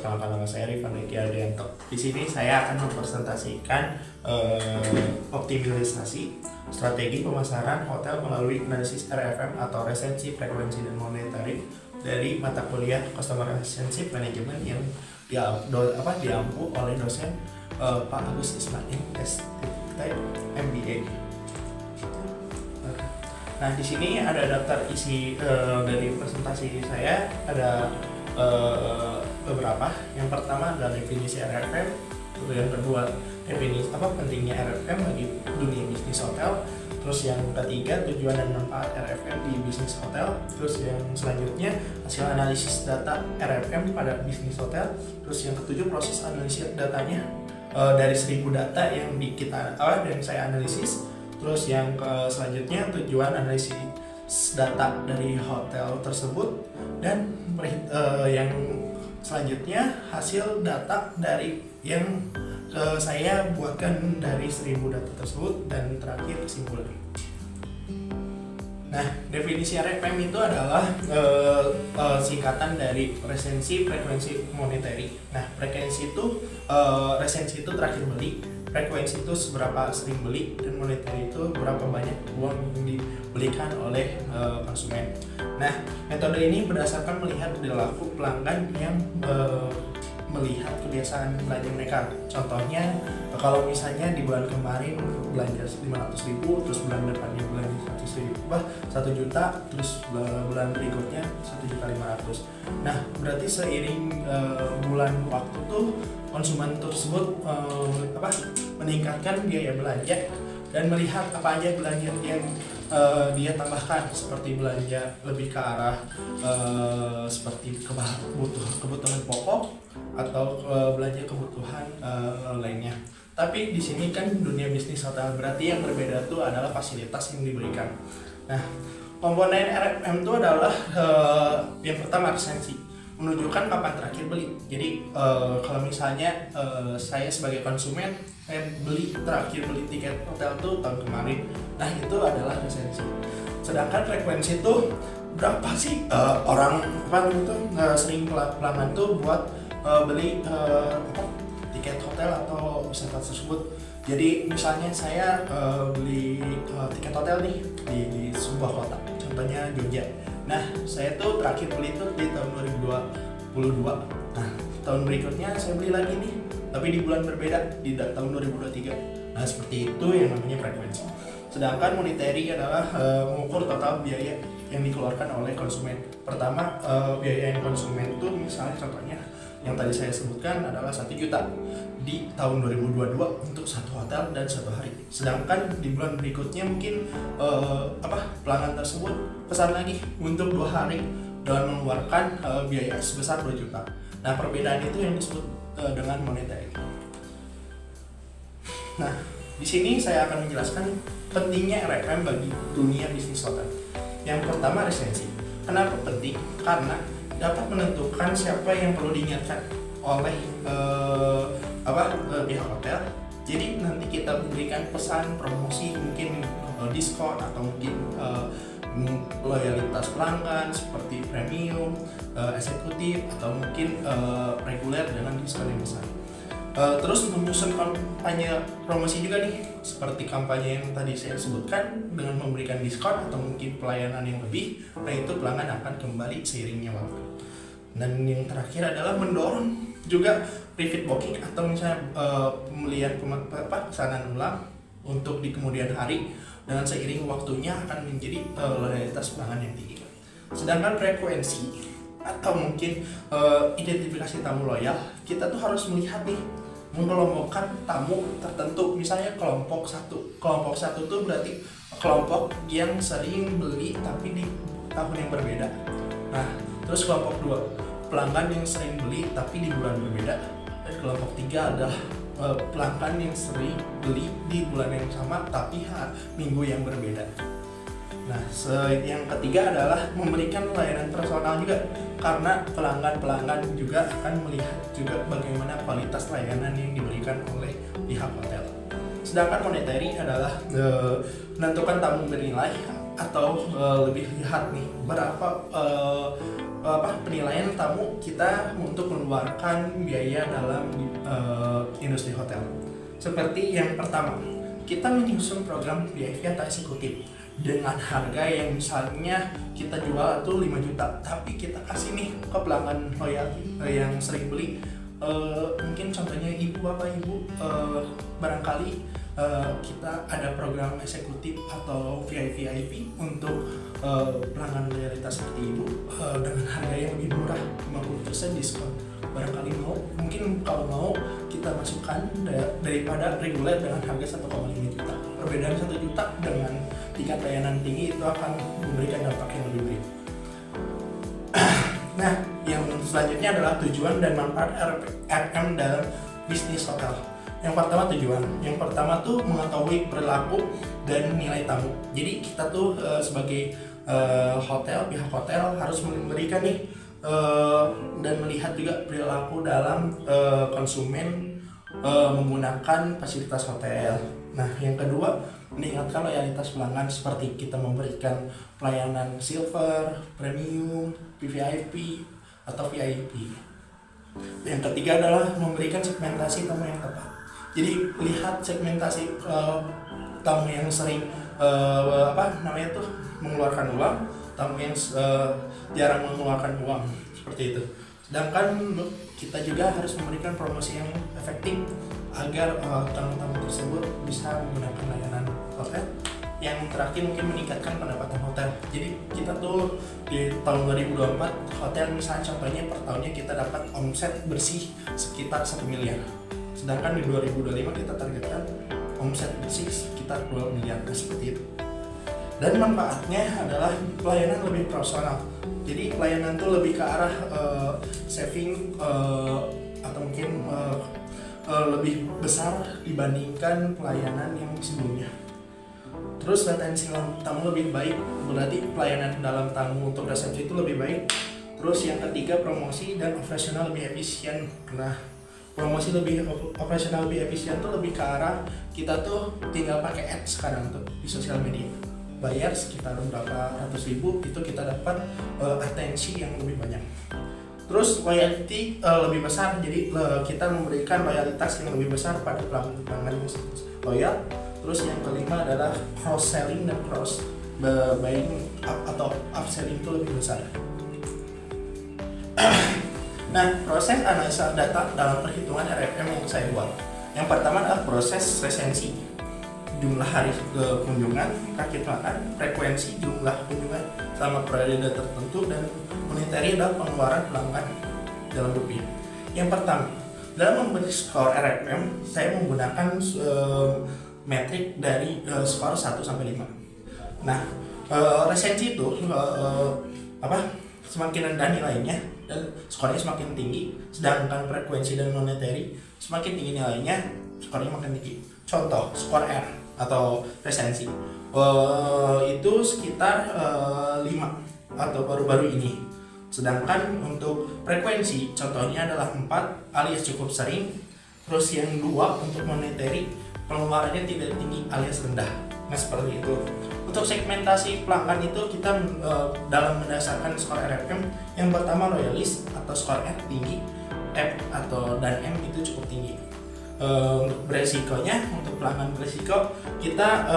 Perkenalkan nama saya Rifan Eki Adrianto. Di sini saya akan mempresentasikan optimalisasi strategi pemasaran hotel melalui analisis RFM atau resensi, frekuensi, dan monetary dari mata kuliah Customer Relationship Management yang diampu oleh dosen Pak Agus Ismail ST MBA. Nah, di sini ada daftar isi dari presentasi saya, ada beberapa. Yang pertama adalah definisi RFM, yang kedua definisi pentingnya RFM bagi dunia bisnis hotel, terus yang ketiga tujuan dan manfaat RFM di bisnis hotel, terus yang selanjutnya hasil analisis data RFM pada bisnis hotel, terus yang ketujuh proses analisis datanya dari 1000 data yang yang saya analisis. Terus yang selanjutnya tujuan analisis data dari hotel tersebut, dan yang selanjutnya hasil data dari yang saya buatkan dari 1000 data tersebut, dan terakhir kesimpulan. Nah, definisi RFM itu adalah singkatan dari resensi, frekuensi, monetary. Nah, resensi itu terakhir beli, frekuensi itu seberapa sering beli, dan monetary itu berapa banyak uang yang dibelikan oleh konsumen. Nah, metode ini berdasarkan melihat perilaku pelanggan yang melihat kebiasaan belanja mereka. Contohnya, kalau misalnya di bulan kemarin belanja 500.000, terus bulan depannya belanja 1 juta, terus bulan berikutnya 1.500.000. Nah, berarti seiring bulan waktu tuh konsumen tersebut meningkatkan biaya belanja dan melihat apa aja belanja yang dia tambahkan, seperti belanja lebih ke arah seperti kebutuhan pokok atau belanja kebutuhan lainnya. Tapi di sini kan dunia bisnis hotel, berarti yang berbeda itu adalah fasilitas yang diberikan. Nah, komponen RFM itu adalah yang pertama resensi, menunjukkan kapan terakhir beli. Jadi kalau misalnya saya sebagai konsumen, saya terakhir beli tiket hotel tuh tahun kemarin. Nah, itu adalah resensi. Sedangkan frekuensi itu berapa sih orang sering pelanggan tuh buat beli tiket hotel atau wisata tersebut. Jadi misalnya saya beli tiket hotel nih di sebuah kota, contohnya Jogja. Nah, saya tuh terakhir beli itu di tahun 2022. Nah, tahun berikutnya saya beli lagi nih, tapi di bulan berbeda, di tahun 2023. Nah, seperti itu yang namanya frekuensi. Sedangkan monetary adalah mengukur total biaya yang dikeluarkan oleh konsumen. Pertama, biaya yang konsumen itu misalnya contohnya yang tadi saya sebutkan adalah 1 juta di tahun 2022 untuk satu hotel dan satu hari. Sedangkan di bulan berikutnya mungkin pelanggan tersebut pesan lagi untuk 2 hari dan mengeluarkan biaya sebesar 2 juta. Nah, perbedaan itu yang disebut dengan monetary. Nah, di sini saya akan menjelaskan pentingnya RFM bagi dunia bisnis hotel. Yang pertama, resensi. Kenapa penting? Karena dapat menentukan siapa yang perlu diingatkan oleh pihak hotel. Jadi nanti kita berikan pesan promosi, mungkin diskon atau mungkin loyalitas pelanggan seperti premium, eksekutif, atau mungkin reguler dengan diskon yang besar. Terus menyusun kampanye promosi juga nih, seperti kampanye yang tadi saya sebutkan dengan memberikan diskon atau mungkin pelayanan yang lebih. Nah, itu pelanggan akan kembali seiringnya waktu. Dan yang terakhir adalah mendorong juga repeat booking atau misalnya pembelian pesanan ulang untuk di kemudian hari, dengan seiring waktunya akan menjadi loyalitas pelanggan yang tinggi. Sedangkan frekuensi atau mungkin identifikasi tamu loyal, kita tuh harus melihat nih, mengelompokkan tamu tertentu. Misalnya kelompok satu tuh berarti kelompok yang sering beli tapi di tahun yang berbeda. Nah, terus kelompok 2, pelanggan yang sering beli tapi di bulan berbeda. Dan kelompok 3 adalah pelanggan yang sering beli di bulan yang sama tapi minggu yang berbeda. Nah, yang ketiga adalah memberikan layanan personal juga, karena pelanggan juga akan melihat juga bagaimana kualitas layanan yang diberikan oleh pihak hotel. Sedangkan monetary adalah menentukan tamu bernilai atau lebih lihat nih berapa penilaian tamu kita untuk mengeluarkan biaya dalam industri hotel. Seperti yang pertama, kita menyusun program VIP atau eksekutif dengan harga yang misalnya kita jual itu 5 juta, tapi kita kasih nih ke pelanggan loyalty yang sering beli. Mungkin contohnya bapak ibu, barangkali kita ada program eksekutif atau VIP untuk pelanggan loyalitas seperti ibu dengan harga yang lebih murah, 50% diskon. Barangkali mungkin kalau mau kita masukkan daripada reguler dengan harga 1,5 juta. Perbedaan 1 juta dengan tingkat layanan tinggi itu akan memberikan dampak yang lebih baik. Nah, yang selanjutnya adalah tujuan dan manfaat RM dalam bisnis hotel. Yang pertama tujuan. Yang pertama tuh mengetahui perilaku dan nilai tamu. Jadi kita tuh sebagai pihak hotel harus memberikan nih dan melihat juga perilaku dalam konsumen menggunakan fasilitas hotel. Nah, yang kedua, meningkatkan loyalitas pelanggan seperti kita memberikan pelayanan silver, premium, VVIP atau VIP. Yang ketiga adalah memberikan segmentasi tamu yang tepat. Jadi lihat segmentasi tamu yang sering mengeluarkan uang, tamu yang jarang mengeluarkan uang, seperti itu. Sedangkan kita juga harus memberikan promosi yang efektif agar tamu-tamu tersebut bisa menggunakan layanan hotel. Yang terakhir mungkin meningkatkan pendapatan hotel. Jadi kita tuh di tahun 2024 hotel misalnya contohnya per tahunnya kita dapat omset bersih sekitar 1 miliar. Sedangkan di 2025 kita targetkan omset bersih sekitar 2 miliar, seperti itu. Dan manfaatnya adalah pelayanan lebih profesional. Jadi pelayanan tuh lebih ke arah saving atau mungkin lebih besar dibandingkan pelayanan yang sebelumnya. Terus retensi tamu lebih baik, berarti pelayanan dalam tamu untuk resepsi itu lebih baik. Terus yang ketiga, promosi dan operasional lebih efisien. Nah, promosi lebih operasional lebih efisien tuh lebih ke arah kita tuh tinggal pakai ads sekarang tuh di sosial media. Bayar sekitar berapa ratus ribu, itu kita dapat atensi yang lebih banyak. Terus loyalty lebih besar, jadi kita memberikan loyalitas yang lebih besar pada pelanggan yang loyal. Terus yang kelima adalah cross selling dan cross buying atau upselling itu lebih besar. Nah, proses analisa data dalam perhitungan RFM yang saya buat. Yang pertama adalah proses resensi, jumlah hari kunjungan, kaki pelanggan, frekuensi jumlah kunjungan selama periode tertentu, dan monetary adalah pengeluaran pelanggan dalam rupiah. Yang pertama, dalam memberi skor RFM, saya menggunakan metrik dari skor 1 sampai 5. Nah, resensi itu semakin rendah nilainya dan skornya semakin tinggi, sedangkan frekuensi dan monetary semakin tinggi nilainya, skornya makin tinggi. Contoh, skor R atau resensi itu sekitar 5 atau baru-baru ini. Sedangkan untuk frekuensi contohnya adalah 4 alias cukup sering. Terus yang 2 untuk monetary, pengeluarannya tidak tinggi alias rendah. Nah, seperti itu. Untuk segmentasi pelanggan itu kita dalam mendasarkan skor RFM, yang pertama loyalis atau skor R tinggi, F dan M itu cukup tinggi. Untuk beresikonya, untuk pelanggan beresiko kita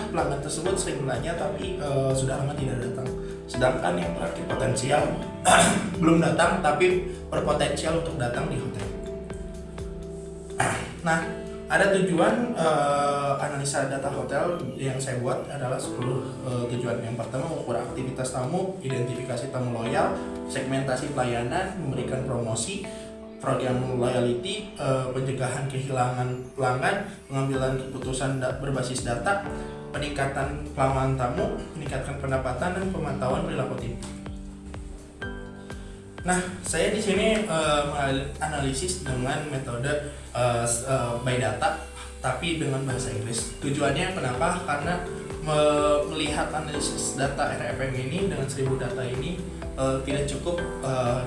pelanggan tersebut sering belanja tapi sudah lama tidak datang. Sedangkan yang terakhir potensial belum datang tapi berpotensial untuk datang di hotel. Nah, ada tujuan analisa data hotel yang saya buat adalah 10 tujuan. Yang pertama, mengukur aktivitas tamu, identifikasi tamu loyal, segmentasi pelayanan, memberikan promosi, program loyalty, pencegahan kehilangan pelanggan, pengambilan keputusan berbasis data, peningkatan pelanggan tamu, meningkatkan pendapatan, dan pemantauan perilaku tim. Nah, saya di sini analisis dengan metode by data, tapi dengan bahasa Inggris. Tujuannya kenapa? Karena melihat analisis data RFM ini dengan 1000 data ini tidak cukup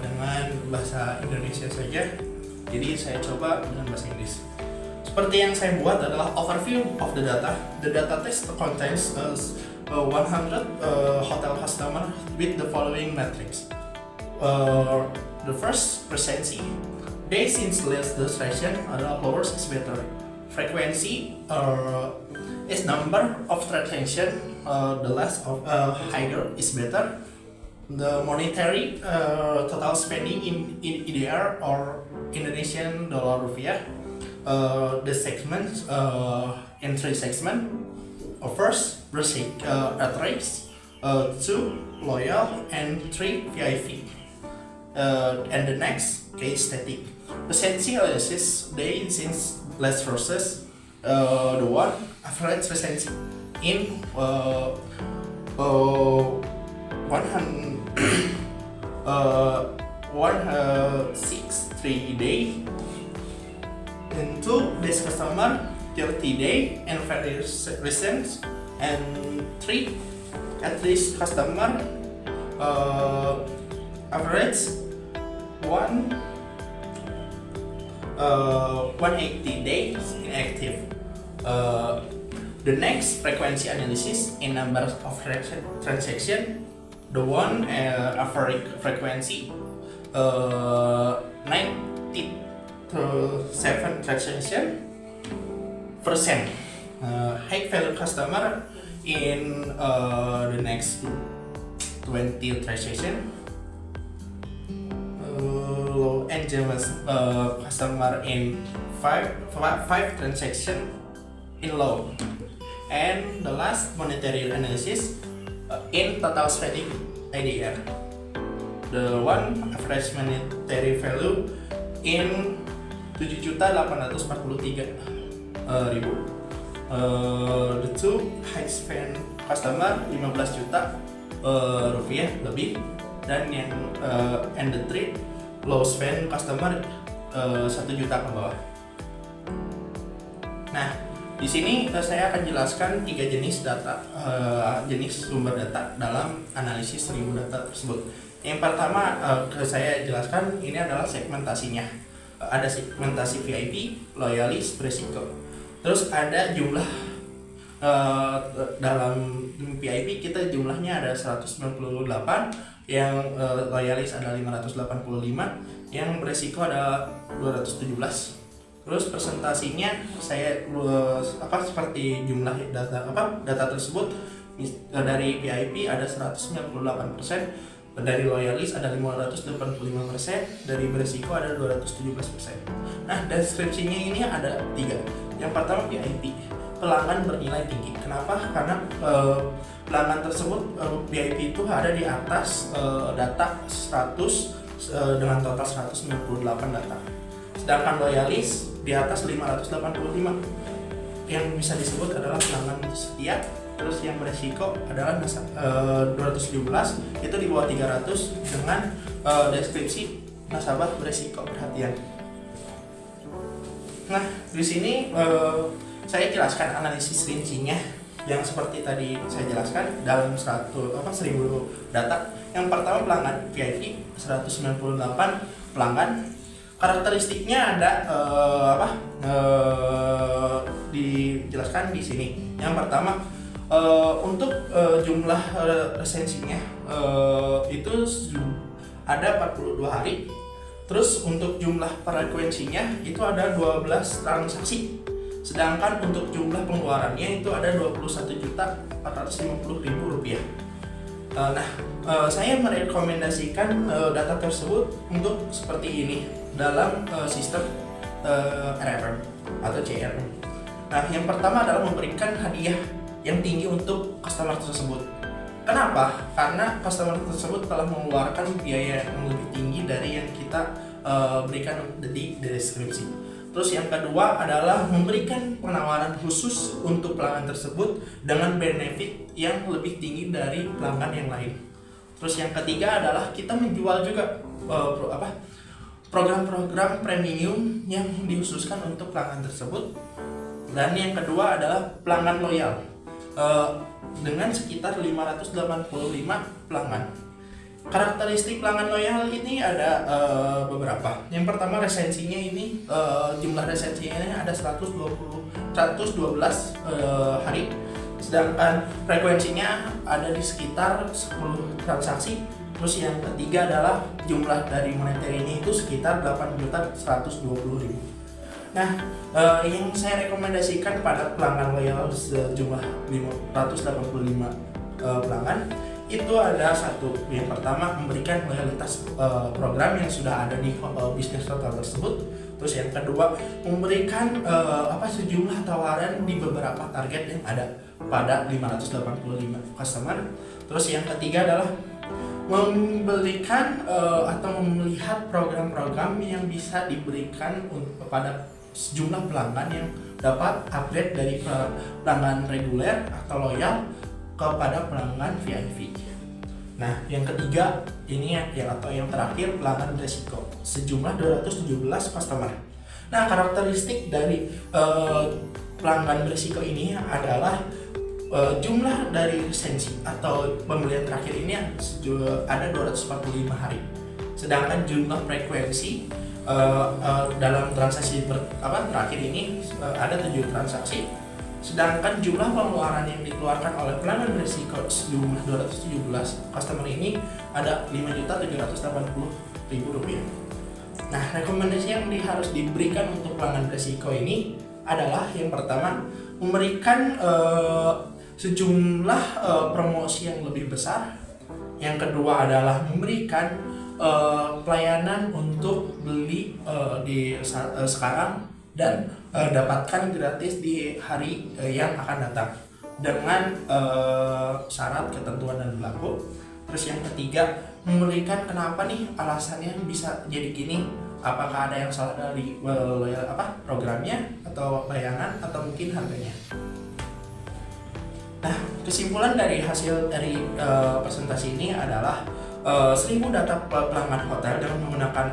dengan bahasa Indonesia saja. Jadi saya coba dengan bahasa Inggris. Seperti yang saya buat adalah overview of the data. The data test contains 100 hotel customer with the following metrics. The first, recency. Day since last registration adalah lower is better. Frequency is number of transaction, the less of higher is better. The monetary total spending in EDR or Indonesian dollar rupiah. The segments in three segments. First, basic address, two, loyal, and three, VIP. And the next, case static. Recency analysis day since last versus the one average recency in 163 day, and two base customer 30 day and very recent, and three at least customer average 180 days inactive. The next, frequency analysis in number of transaction. The one average frequency 97 transaction percent. High value customer in the next 20 transaction. Low and jealous customer in 5 transaction in low. And the last, monetary analysis in total spending ADR. The one average monetary value in 7.843.000. The two high spend customer 15 juta rupiah lebih, dan yang and the three low spend customer 1 juta ke bawah. Nah, di sini saya akan jelaskan 3 jenis data, jenis sumber data dalam analisis 1000 data tersebut. Yang pertama saya jelaskan ini adalah segmentasinya. Ada segmentasi VIP, loyalis, beresiko. Terus ada jumlah dalam VIP kita jumlahnya ada 198, yang loyalis ada 585, yang beresiko ada 217. Terus presentasinya saya seperti jumlah data tersebut. Dari VIP ada 198%, dari loyalis ada 585%, dari beresiko ada 217%. Nah, deskripsinya ini ada 3. Yang pertama, VIP, pelanggan bernilai tinggi. Kenapa? Karena pelanggan tersebut VIP itu ada di atas data 100 dengan total 198 data. Sedangkan loyalis di atas 585. Yang bisa disebut adalah pelanggan setia. Terus yang beresiko adalah 217, itu di bawah 300 dengan deskripsi nasabah beresiko perhatian. Nah, di sini saya jelaskan analisis rincinya yang seperti tadi saya jelaskan dalam 1000 data. Yang pertama, pelanggan VIP 198 pelanggan. Karakteristiknya ada dijelaskan di sini. Yang pertama, untuk jumlah resensinya itu ada 42 hari. Terus untuk jumlah frekuensinya itu ada 12 transaksi. Sedangkan untuk jumlah pengeluarannya itu ada 21.450.000 rupiah. Saya merekomendasikan data tersebut untuk seperti ini dalam sistem RFM atau CRM. Nah, yang pertama adalah memberikan hadiah yang tinggi untuk customer tersebut. Kenapa? Karena customer tersebut telah mengeluarkan biaya yang lebih tinggi dari yang kita berikan di deskripsi. Terus yang kedua adalah memberikan penawaran khusus untuk pelanggan tersebut dengan benefit yang lebih tinggi dari pelanggan yang lain. Terus yang ketiga adalah kita menjual juga program-program premium yang dikhususkan untuk pelanggan tersebut. Dan yang kedua adalah pelanggan loyal dengan sekitar 585 pelanggan. Karakteristik pelanggan loyal ini ada beberapa. Yang pertama, resensinya ini jumlah resensinya ada 112 hari. sedangkan frekuensinya ada di sekitar 10 transaksi. Terus yang ketiga adalah jumlah dari moneter ini itu sekitar 8.120.000. Nah, yang saya rekomendasikan pada pelanggan loyal sejumlah 585 pelanggan itu ada satu. Yang pertama, memberikan loyalitas program yang sudah ada di bisnis hotel tersebut. Terus yang kedua, memberikan sejumlah tawaran di beberapa target yang ada pada 585 customer. Terus yang ketiga adalah membelikan atau melihat program-program yang bisa diberikan kepada sejumlah pelanggan yang dapat upgrade dari pelanggan reguler atau loyal kepada pelanggan VIP. Nah, yang ketiga ini yang terakhir, pelanggan beresiko sejumlah 217 customer. Nah, karakteristik dari pelanggan beresiko ini adalah jumlah dari resensi atau pembelian terakhir ini ada 245 hari. Sedangkan jumlah frekuensi dalam transaksi terakhir ini ada 7 transaksi. Sedangkan jumlah pengeluaran yang dikeluarkan oleh pelanggan beresiko sejumlah 217 customer ini ada Rp5.780.000. Nah, rekomendasi yang harus diberikan untuk pelanggan beresiko ini adalah yang pertama, memberikan sejumlah promosi yang lebih besar. Yang kedua adalah memberikan pelayanan untuk beli di sekarang dan dapatkan gratis di hari yang akan datang dengan syarat, ketentuan dan berlaku. Terus yang ketiga, memberikan kenapa nih alasannya bisa jadi gini, apakah ada yang salah dari programnya atau layanan atau mungkin harganya. Nah, kesimpulan dari hasil dari presentasi ini adalah 1000 data pelanggan hotel dengan menggunakan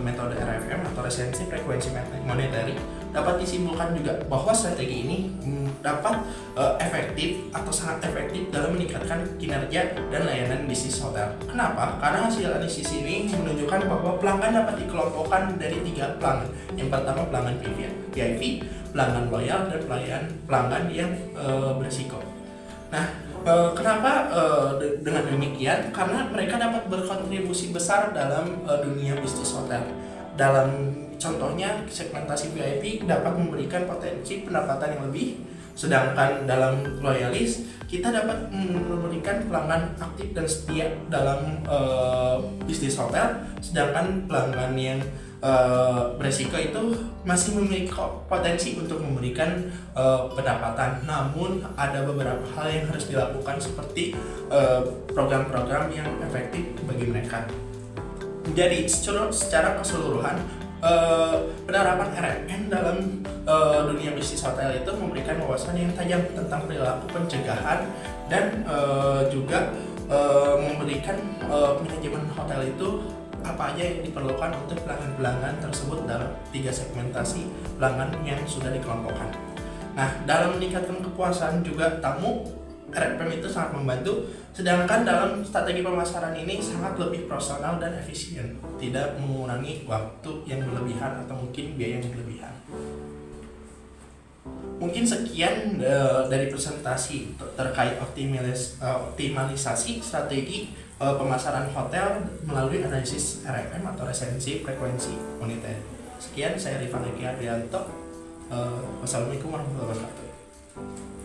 metode RFM atau resensi frekuensi monetary dapat disimpulkan juga bahwa strategi ini dapat efektif atau sangat efektif dalam meningkatkan kinerja dan layanan bisnis hotel. Kenapa? Karena hasil analisis ini menunjukkan bahwa pelanggan dapat dikelompokkan dari 3 pelanggan. Yang pertama, pelanggan VIP, pelanggan loyal, dan pelanggan yang berisiko. Nah, kenapa dengan demikian? Karena mereka dapat berkontribusi besar dalam dunia bisnis hotel. Dalam contohnya, segmentasi VIP dapat memberikan potensi pendapatan yang lebih, sedangkan dalam loyalis kita dapat memberikan pelanggan aktif dan setia dalam bisnis hotel, sedangkan pelanggan yang beresiko itu masih memiliki potensi untuk memberikan pendapatan. Namun ada beberapa hal yang harus dilakukan seperti program-program yang efektif bagi mereka. Jadi secara keseluruhan penerapan RFM dalam dunia bisnis hotel itu memberikan wawasan yang tajam tentang perilaku pencegahan dan juga memberikan manajemen hotel itu apa aja yang diperlukan untuk pelanggan-pelanggan tersebut dalam 3 segmentasi pelanggan yang sudah dikelompokkan. Nah, dalam meningkatkan kepuasan juga tamu, RFM itu sangat membantu. Sedangkan dalam strategi pemasaran ini sangat lebih profesional dan efisien, tidak mengurangi waktu yang berlebihan atau mungkin biaya yang berlebihan. Mungkin sekian dari presentasi terkait optimalisasi strategi pemasaran hotel melalui analisis RFM atau resensi frekuensi monetary. Sekian, saya Rifan Eki Adrianto. Wassalamualaikum warahmatullahi wabarakatuh.